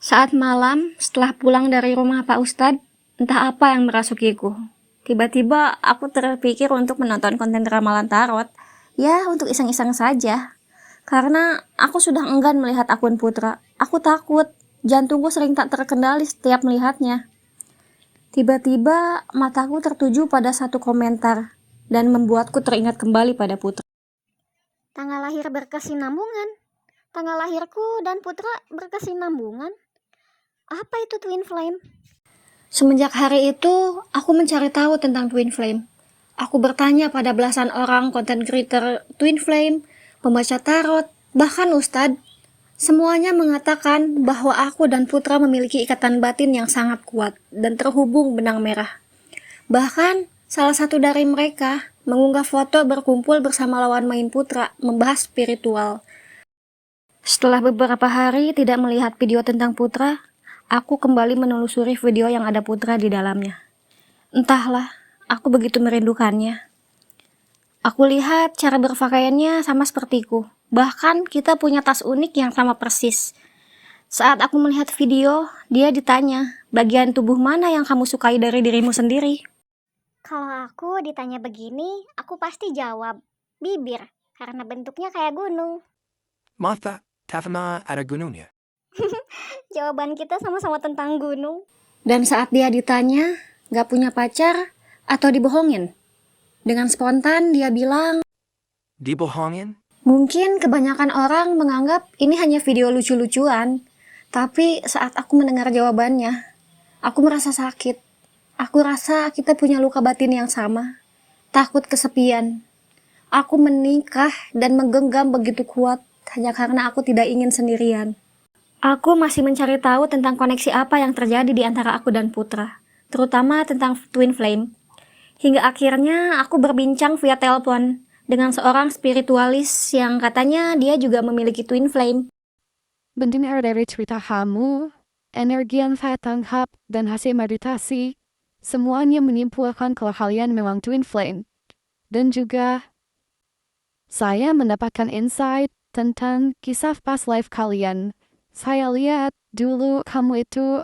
Saat malam, setelah pulang dari rumah Pak Ustadz, entah apa yang merasukiku. Tiba-tiba aku terpikir untuk menonton konten ramalan tarot. Ya, untuk iseng-iseng saja. Karena aku sudah enggan melihat akun Putra. Aku takut, jantungku sering tak terkendali setiap melihatnya. Tiba-tiba mataku tertuju pada satu komentar dan membuatku teringat kembali pada Putra. Tanggal lahir berkesinambungan. Tanggal lahirku dan Putra berkesinambungan. Apa itu twin flame? Semenjak hari itu, aku mencari tahu tentang twin flame. Aku bertanya pada belasan orang konten creator twin flame, pembaca tarot, bahkan Ustadz. Semuanya mengatakan bahwa aku dan Putra memiliki ikatan batin yang sangat kuat dan terhubung benang merah. Bahkan, salah satu dari mereka mengunggah foto berkumpul bersama lawan main Putra membahas spiritual. Setelah beberapa hari tidak melihat video tentang Putra, aku kembali menelusuri video yang ada Putra di dalamnya. Entahlah, aku begitu merindukannya. Aku lihat cara berpakaiannya sama sepertiku. Bahkan kita punya tas unik yang sama persis. Saat aku melihat video, dia ditanya, bagian tubuh mana yang kamu sukai dari dirimu sendiri? Kalau aku ditanya begini, aku pasti jawab, bibir, karena bentuknya kayak gunung. Martha, tafama ada gunungnya. Jawaban kita sama-sama tentang gunung. Dan saat dia ditanya, gak punya pacar atau dibohongin? Dengan spontan dia bilang, Dibohongin? mungkin kebanyakan orang menganggap ini hanya video lucu-lucuan. Tapi saat aku mendengar jawabannya, aku merasa sakit. Aku rasa kita punya luka batin yang sama. Takut kesepian. Aku menikah dan menggenggam begitu kuat hanya karena aku tidak ingin sendirian. Aku masih mencari tahu tentang koneksi apa yang terjadi di antara aku dan Putra, terutama tentang twin flame. Hingga akhirnya aku berbincang via telepon dengan seorang spiritualis yang katanya dia juga memiliki twin flame. Mendengar dari cerita kamu, energi yang saya tangkap dan hasil meditasi, semuanya menyimpulkan kalau kalian memang twin flame. Dan juga, saya mendapatkan insight tentang kisah past life kalian. Saya lihat dulu kamu itu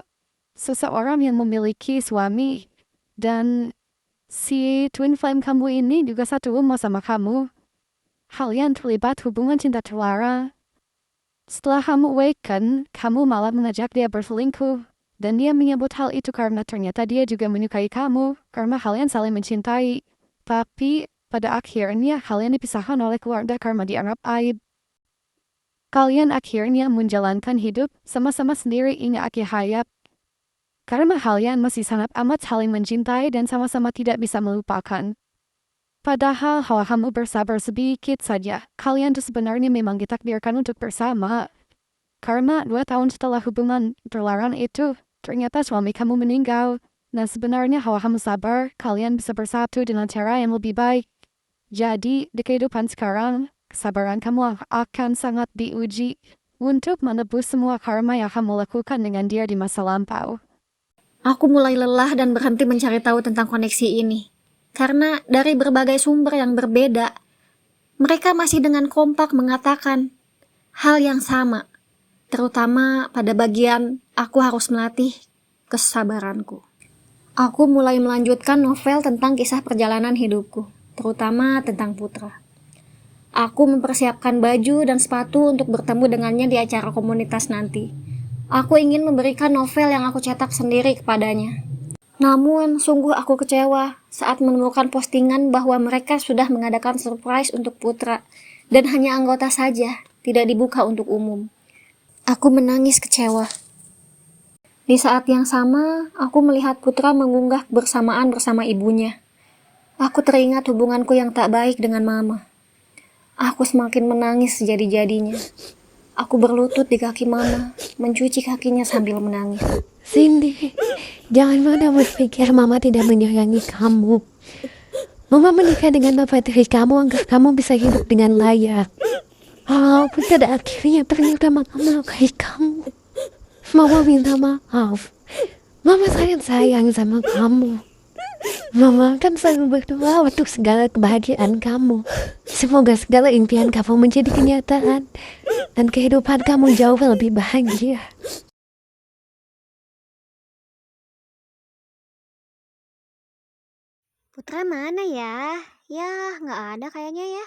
seseorang yang memiliki suami, dan si twin flame kamu ini juga satu rumah sama kamu. Kalian terlibat hubungan cinta terlarang. Setelah kamu awaken, kamu malah mengajak dia berselingkuh. Dan dia menyebut hal itu karena ternyata dia juga menyukai kamu, karena kalian saling mencintai. Tapi, pada akhirnya kalian dipisahkan oleh keluarga karena dianggap aib. Kalian akhirnya menjalankan hidup sama-sama sendiri hingga akhir hayat. Karena kalian masih sangat amat saling mencintai dan sama-sama tidak bisa melupakan. Padahal kalau kamu bersabar sedikit saja, kalian tuh sebenarnya memang ditakdirkan untuk bersama. Karena 2 tahun setelah hubungan terlarang itu, ternyata suami kamu meninggal. Nah sebenarnya kalau kamu sabar, kalian bisa bersatu dengan cara yang lebih baik. Jadi, di kehidupan sekarang, kesabaran kamu akan sangat diuji untuk menebus semua karma yang kamu lakukan dengan dia di masa lampau. Aku mulai lelah dan berhenti mencari tahu tentang koneksi ini. Karena dari berbagai sumber yang berbeda, mereka masih dengan kompak mengatakan hal yang sama. Terutama pada bagian aku harus melatih kesabaranku. Aku mulai melanjutkan novel tentang kisah perjalanan hidupku, terutama tentang Putra. Aku mempersiapkan baju dan sepatu untuk bertemu dengannya di acara komunitas nanti. Aku ingin memberikan novel yang aku cetak sendiri kepadanya. Namun, sungguh aku kecewa saat menemukan postingan bahwa mereka sudah mengadakan surprise untuk Putra dan hanya anggota saja, tidak dibuka untuk umum. Aku menangis kecewa. Di saat yang sama, aku melihat Putra mengunggah bersamaan bersama ibunya. Aku teringat hubunganku yang tak baik dengan Mama. Aku semakin menangis sejadi-jadinya. Aku berlutut di kaki Mama, mencuci kakinya sambil menangis. Cindy, jangan pernah berpikir Mama tidak menyayangi kamu. Mama menikah dengan bapak tiri kamu agar kamu bisa hidup dengan layak. Walaupun pada akhirnya ternyata Mama melukai kamu. Mama minta maaf. Mama sayang sama kamu. Mama kan selalu berdoa untuk segala kebahagiaan kamu. Semoga segala impian kamu menjadi kenyataan dan kehidupan kamu jauh lebih bahagia. Putra mana ya? Ya, nggak ada kayaknya ya.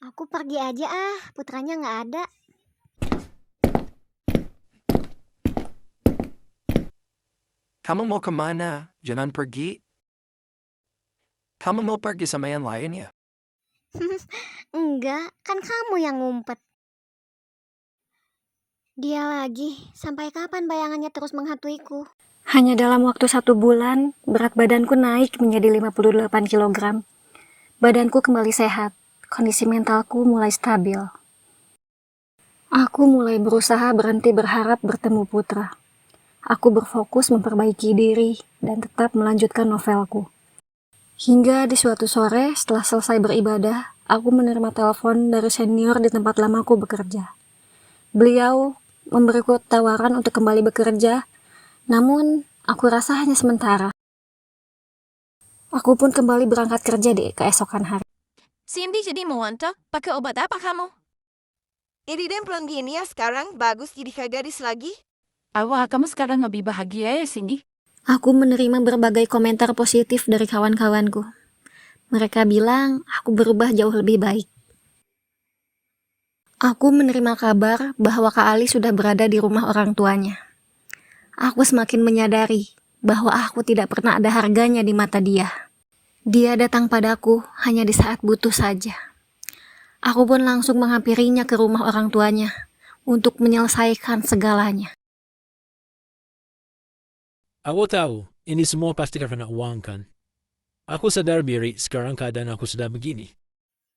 Aku pergi aja ah, putranya nggak ada. Kamu mau kemana? Jangan pergi. Kamu mau pergi sama yang lain ya? Enggak, kan kamu yang ngumpet. Dia lagi, sampai kapan bayangannya terus menghantuiku? Hanya dalam waktu 1 bulan, berat badanku naik menjadi 58 kg. Badanku kembali sehat, kondisi mentalku mulai stabil. Aku mulai berusaha berhenti berharap bertemu Putra. Aku berfokus memperbaiki diri dan tetap melanjutkan novelku. Hingga di suatu sore setelah selesai beribadah, aku menerima telepon dari senior di tempat lamaku bekerja. Beliau memberiku tawaran untuk kembali bekerja, namun aku rasa hanya sementara. Aku pun kembali berangkat kerja di keesokan hari. Cindy jadi muantak, pakai obat apa kamu? Ini dan pelanggiannya sekarang bagus jadi gadis lagi? Wah, kamu sekarang lebih bahagia ya, Cindy? Aku menerima berbagai komentar positif dari kawan-kawanku. Mereka bilang aku berubah jauh lebih baik. Aku menerima kabar bahwa Kak Ali sudah berada di rumah orang tuanya. Aku semakin menyadari bahwa aku tidak pernah ada harganya di mata dia. Dia datang padaku hanya di saat butuh saja. Aku pun langsung menghampirinya ke rumah orang tuanya untuk menyelesaikan segalanya. Aku tahu, ini semua pasti karena uang kan. Aku sadar diri sekarang keadaan aku sudah begini.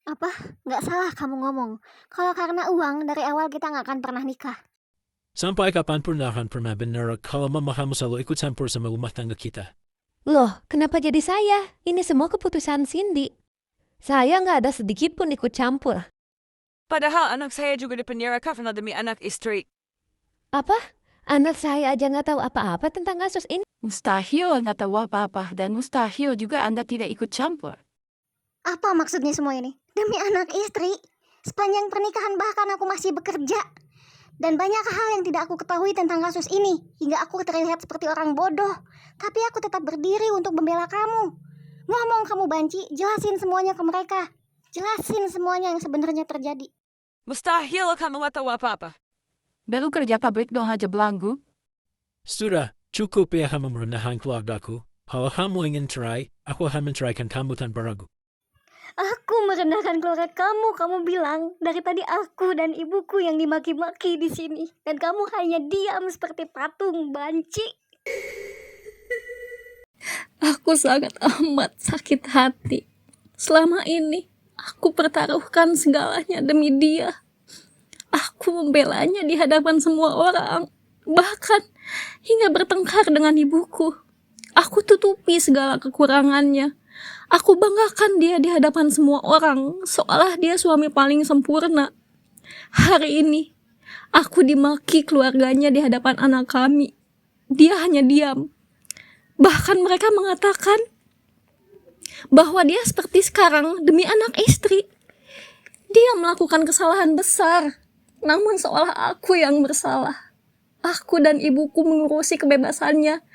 Apa? Nggak salah kamu ngomong. Kalau karena uang, dari awal kita nggak akan pernah nikah. Sampai kapanpun akan pernah benar kalau mama kamu selalu ikut campur sama rumah tangga kita. Loh, kenapa jadi saya? Ini semua keputusan Cindy. Saya nggak ada sedikit pun ikut campur. Padahal anak saya juga dipenjara karena demi anak istri. Apa? Anak saya aja nggak tahu apa-apa tentang kasus ini. Mustahil nggak tahu apa-apa dan mustahil juga Anda tidak ikut campur. Apa maksudnya semua ini? Demi anak istri. Sepanjang pernikahan bahkan aku masih bekerja. Dan banyak hal yang tidak aku ketahui tentang kasus ini. Hingga aku terlihat seperti orang bodoh. Tapi aku tetap berdiri untuk membela kamu. Ngomong kamu banci, jelasin semuanya ke mereka. Jelasin semuanya yang sebenarnya terjadi. Mustahil kamu nggak tahu apa-apa. Baru kerja pabrik dong aja belanggu. Sudah, cukup ya kamu merendahkan keluargaku. Kalau kamu ingin cerai, aku akan menceraikan kamu tanpa ragu. Aku merendahkan keluarga kamu. Kamu bilang dari tadi aku dan ibuku yang dimaki-maki di sini. Dan kamu hanya diam seperti patung banci. Aku sangat amat sakit hati. Selama ini, aku pertaruhkan segalanya demi dia. Aku membelanya di hadapan semua orang. Bahkan hingga bertengkar dengan ibuku. Aku tutupi segala kekurangannya. Aku banggakan dia di hadapan semua orang, seolah dia suami paling sempurna. Hari ini, aku dimaki keluarganya di hadapan anak kami. Dia hanya diam. Bahkan mereka mengatakan bahwa dia seperti sekarang demi anak istri. Dia melakukan kesalahan besar, namun seolah aku yang bersalah. Aku dan ibuku mengurusi kebebasannya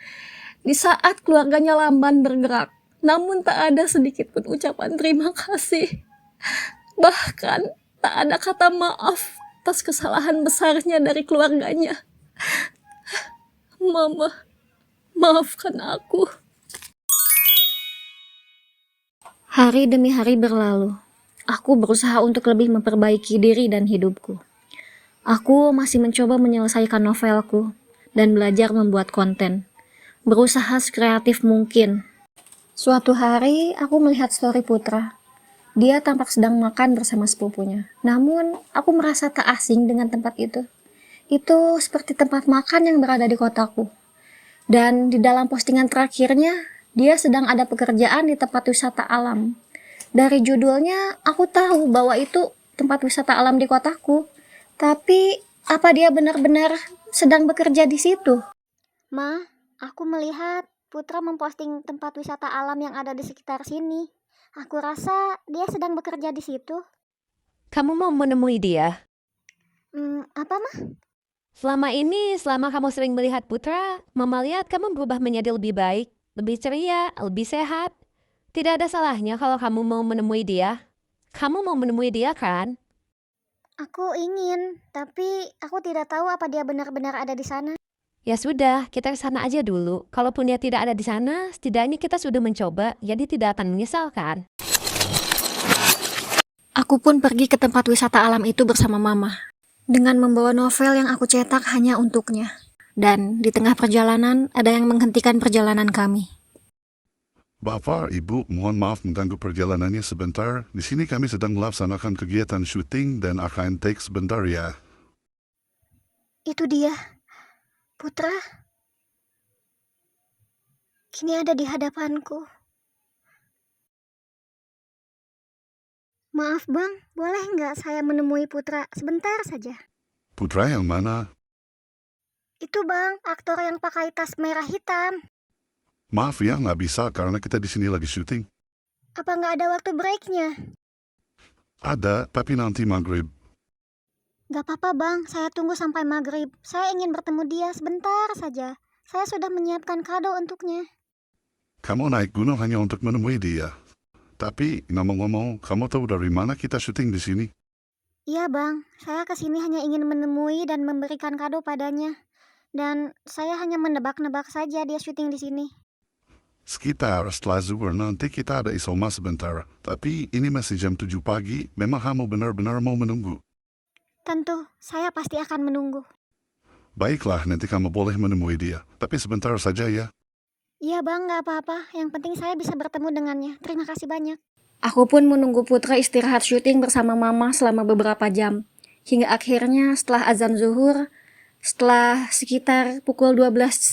di saat keluarganya lamban bergerak. Namun tak ada sedikit pun ucapan terima kasih. Bahkan tak ada kata maaf atas kesalahan besarnya dari keluarganya. Mama, maafkan aku. Hari demi hari berlalu. Aku berusaha untuk lebih memperbaiki diri dan hidupku. Aku masih mencoba menyelesaikan novelku dan belajar membuat konten. Berusaha sekreatif mungkin. Suatu hari, aku melihat story Putra. Dia tampak sedang makan bersama sepupunya. Namun, aku merasa tak asing dengan tempat itu. Itu seperti tempat makan yang berada di kotaku. Dan di dalam postingan terakhirnya, dia sedang ada pekerjaan di tempat wisata alam. Dari judulnya, aku tahu bahwa itu tempat wisata alam di kotaku. Tapi, apa dia benar-benar sedang bekerja di situ? Ma, aku melihat Putra memposting tempat wisata alam yang ada di sekitar sini. Aku rasa dia sedang bekerja di situ. Kamu mau menemui dia? Apa, Ma? Selama kamu sering melihat Putra, Mama lihat kamu berubah menjadi lebih baik, lebih ceria, lebih sehat. Tidak ada salahnya kalau kamu mau menemui dia. Kamu mau menemui dia kan? Aku ingin, tapi aku tidak tahu apa dia benar-benar ada di sana. Ya sudah, kita ke sana aja dulu. Kalaupun dia tidak ada di sana, setidaknya kita sudah mencoba, jadi tidak akan menyesal kan? Aku pun pergi ke tempat wisata alam itu bersama Mama, dengan membawa novel yang aku cetak hanya untuknya. Dan di tengah perjalanan, ada yang menghentikan perjalanan kami. Bapak, Ibu, mohon maaf mengganggu perjalanannya sebentar. Di sini kami sedang melaksanakan kegiatan syuting dan akan take sebentar ya. Itu dia, Putra. Kini ada di hadapanku. Maaf bang, boleh nggak saya menemui Putra sebentar saja? Putra yang mana? Itu bang, aktor yang pakai tas merah hitam. Maaf ya, nggak bisa karena kita di sini lagi syuting. Apa nggak ada waktu breaknya? Ada, tapi nanti maghrib. Nggak apa-apa bang, saya tunggu sampai maghrib. Saya ingin bertemu dia sebentar saja. Saya sudah menyiapkan kado untuknya. Kamu naik gunung hanya untuk menemui dia. Tapi, ngomong-ngomong, kamu tahu dari mana kita syuting di sini? Iya bang, saya kesini hanya ingin menemui dan memberikan kado padanya. Dan saya hanya menebak-nebak saja dia syuting di sini. Sekitar setelah zuhur nanti kita ada isoma sebentar. Tapi ini masih jam 7 pagi, memang kamu benar-benar mau menunggu. Tentu, saya pasti akan menunggu. Baiklah, nanti kamu boleh menemui dia. Tapi sebentar saja ya. Iya bang, nggak apa-apa. Yang penting saya bisa bertemu dengannya. Terima kasih banyak. Aku pun menunggu Putra istirahat syuting bersama Mama selama beberapa jam. Hingga akhirnya setelah azan zuhur, setelah sekitar pukul 12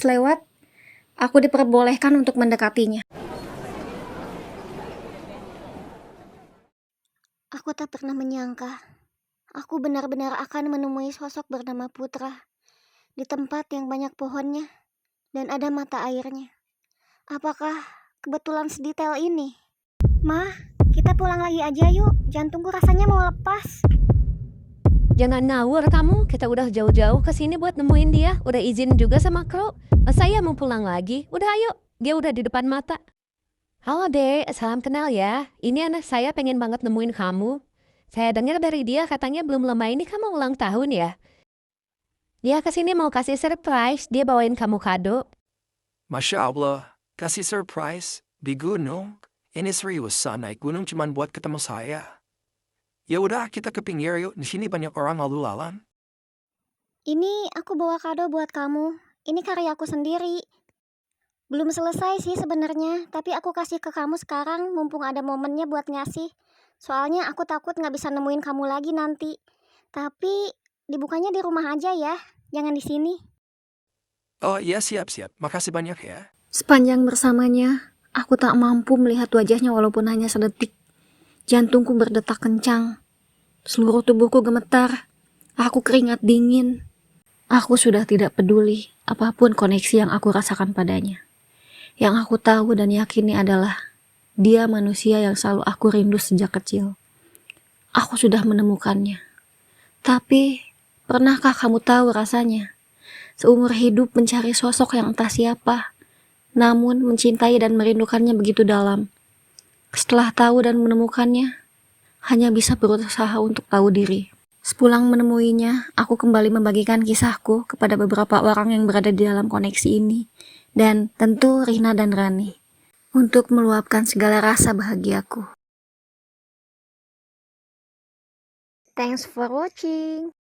lewat, aku diperbolehkan untuk mendekatinya. Aku tak pernah menyangka. Aku benar-benar akan menemui sosok bernama Putra. Di tempat yang banyak pohonnya dan ada mata airnya. Apakah kebetulan sedetail ini? Ma, kita pulang lagi aja yuk. Jantungku rasanya mau lepas. Jangan ngawur kamu, kita udah jauh-jauh ke sini buat nemuin dia. Udah izin juga sama kau. Saya mau pulang lagi. Udah ayo, dia udah di depan mata. Halo Dek, salam kenal ya. Ini anak saya pengen banget nemuin kamu. Saya dengar dari dia katanya belum lama ini kamu ulang tahun ya. Dia kesini mau kasih surprise, dia bawain kamu kado. Masya Allah, kasih surprise di gunung. Ini seriusan naik gunung cuman buat ketemu saya. Ya udah kita ke pinggir yuk, di sini banyak orang lalu lalang. Ini aku bawa kado buat kamu. Ini karyaku sendiri. Belum selesai sih sebenarnya, tapi aku kasih ke kamu sekarang mumpung ada momennya buat ngasih. Soalnya aku takut nggak bisa nemuin kamu lagi nanti. Tapi dibukanya di rumah aja ya, jangan di sini. Oh iya siap-siap, makasih banyak ya. Sepanjang bersamanya, aku tak mampu melihat wajahnya walaupun hanya sedetik. Jantungku berdetak kencang. Seluruh tubuhku gemetar. Aku keringat dingin. Aku sudah tidak peduli apapun koneksi yang aku rasakan padanya. Yang aku tahu dan yakini adalah dia manusia yang selalu aku rindu sejak kecil. Aku sudah menemukannya. Tapi, pernahkah kamu tahu rasanya? Seumur hidup mencari sosok yang entah siapa, namun mencintai dan merindukannya begitu dalam. Setelah tahu dan menemukannya, hanya bisa berusaha untuk tahu diri. Sepulang menemuinya, aku kembali membagikan kisahku kepada beberapa orang yang berada di dalam koneksi ini, dan tentu Rina dan Rani, untuk meluapkan segala rasa bahagiaku. Thanks for watching.